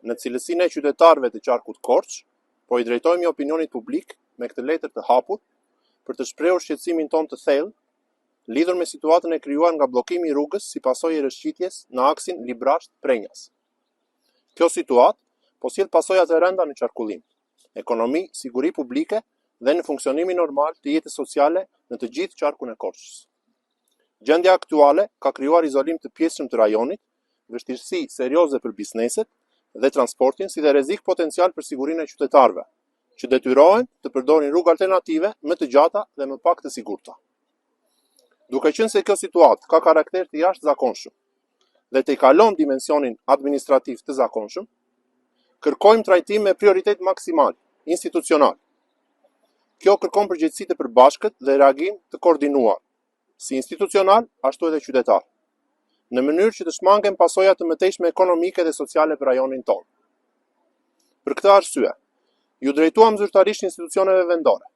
në cilësinë e qytetarëve të qarkut Korç, po i drejtojmë opinionit publik me këtë letër të hapur për të shprehur shqetësimin tonë të thellë lidhur me situatën e krijuar nga bllokimi i rrugës si pasojë e rrëshqitjes në aksin Librasht-Prenjas. Kjo situatë po sjell pasoja të rënda në qarkullim, ekonomi, siguri publike dhe në funksionimin normal të jetës sociale në të gjithë qarkun e Korçës. Gjendja aktuale ka krijuar izolim të pjesshëm të rajonit, vështirësi serioze për bizneset dhe transportin, si dhe rrezik potencial për sigurinë e qytetarëve, që detyrohen të përdorin rrugë alternative më të gjata dhe më pak të sigurta. Duke qenë se kjo situatë ka karakter të jashtëzakonshëm dhe të kalon dimensionin administrativ të zakonshëm, kërkojmë trajtim me prioritet maksimal, institucional. Kjo kërkon përgjegjësi të përbashkët dhe reagim të koordinuar, si institucional, ashtu edhe qytetar, në mënyrë që të shmangen pasojat të mëtejshme ekonomike dhe sociale për rajonin tonë. Për këtë arsye, ju drejtuam zyrtarisht institucioneve vendore,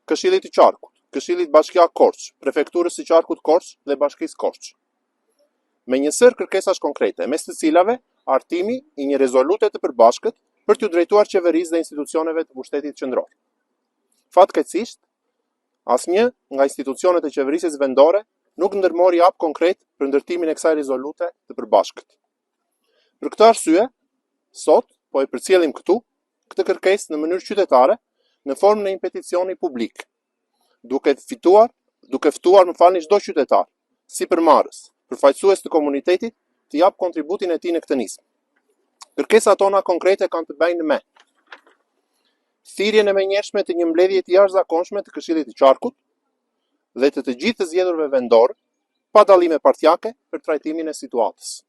Këshillit të Qarkut, Këshillit Bashkiak Korç, Prefekturës së Qarkut Korç dhe Bashkisë Korç, me një sër kërkesash konkrete, mes të cilave artimi i një rezolute të përbashkët për t'ju drejtuar qeverisë dhe institucioneve të pushtetit qendror. Fatkeqësisht, asnjë nga institucionet e qeverisjes vendore nuk ndërmori hap konkret për ndërtimin e kësaj rezolute të përbashkët. Për këtë arsye, sot po e përcjellim këtë kërkesë në mënyrë qytetare në formën e një peticioni publik, duke ftuar çdo qytetar, si përmarrës, përfaqësues të komunitetit, të jap kontributin e tij në këtë nismë. Kërkesat tona konkrete kanë të bëjnë me thirrjen e menjëhershme të një mbledhje të jashtëzakonshme të Këshillit të Qarkut dhe të gjithë të zgjedhurve vendor, pa dallime partijake, për trajtimin e situatës.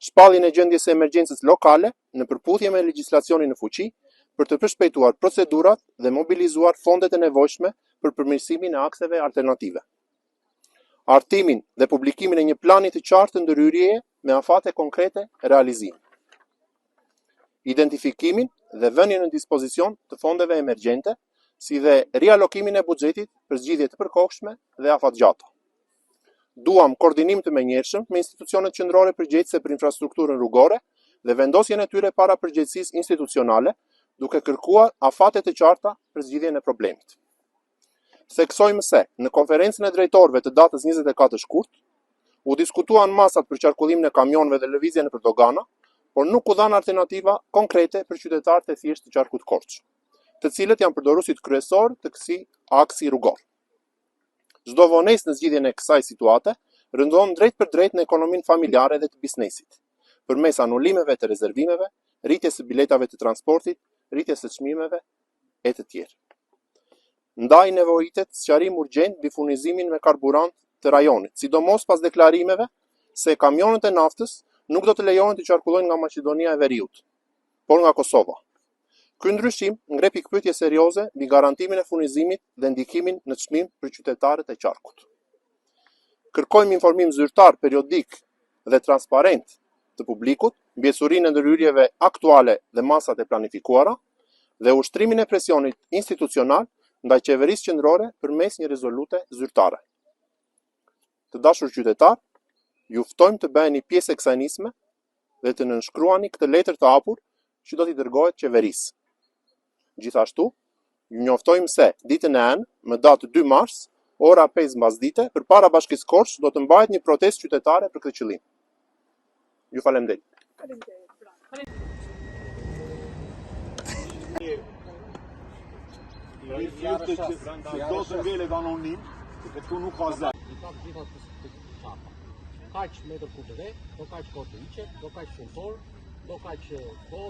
Shpalljen e gjendjes së emergjencës lokale në përputhje me legjislacionin në fuqi për të përshpejtuar procedurat dhe mobilizuar fondet e nevojshme për përmirësimin e akseve alternative. Artimin dhe publikimin e një plani të qartë të ndërhyrjeje me afate konkrete realizimi. Identifikimin dhe vënien në dispozicion të fondeve emergjente, si dhe rialokimin e buxhetit për zgjidhje të përkohshme dhe afatgjata. Duam koordinim të menjëhershëm me institucionet qendrore përgjegjëse për infrastrukturën rrugore dhe vendosjen e tyre para përgjegjësisë institucionale, duke kërkuar afate të qarta për zgjidhjen e problemit. Theksojmë se në konferencën e drejtorëve të datës 24 shkurt, u diskutuan masat për qarkullimin e kamionëve dhe lëvizjen nëpër dogana, por nuk u dhanë alternativa konkrete për qytetarët e thjeshtë të qarkut Korç, të cilët janë përdoruesit kryesor të këtij aksi rrugor. Çdo vonesë në zgjidhjen e kësaj situate rëndon drejt për drejt në ekonominë familjare dhe të biznesit, përmes anulimeve të rezervimeve, rritjes së biletave të transportit, rritjes së çmimeve e të tjerë. Ndaj nevojitet sqarim urgjent mbi furnizimin me karburant të rajonit, sidomos pas deklarimeve se kamionët e naftës nuk do të lejohen të qarkullojnë nga Maqedonia e Veriut, por nga Kosova. Ky ndryshim ngre pikpyetje serioze mbi garantimin e furnizimit dhe ndikimin në çmim për qytetarët e qarkut. Kërkojmë informim zyrtar periodik dhe transparent të publikut mbi ecurinë e ndërhyrjeve aktuale dhe masat e planifikuara dhe ushtrimin e presionit institucional ndaj qeverisë qendrore përmes një rezolute zyrtare. Të dashur qytetar, ju ftojmë të bëheni pjesë e kësaj nisme dhe të nënshkruani këtë letër të hapur që do t'i dërgohet qeverisë. Gjithashtu, ju njoftojmë se ditën e ënë, më datë 2 mars, ora 5 mbasdite, përpara Bashkisë Korç do të mbahet një protestë qytetare për këtë qëllim. Ju faleminderit. Do të ngele anonim, e këtu nuk ka zë. Kaq metër kushtere, do kaq kohë të hiqet, do kaq sensor, do kaq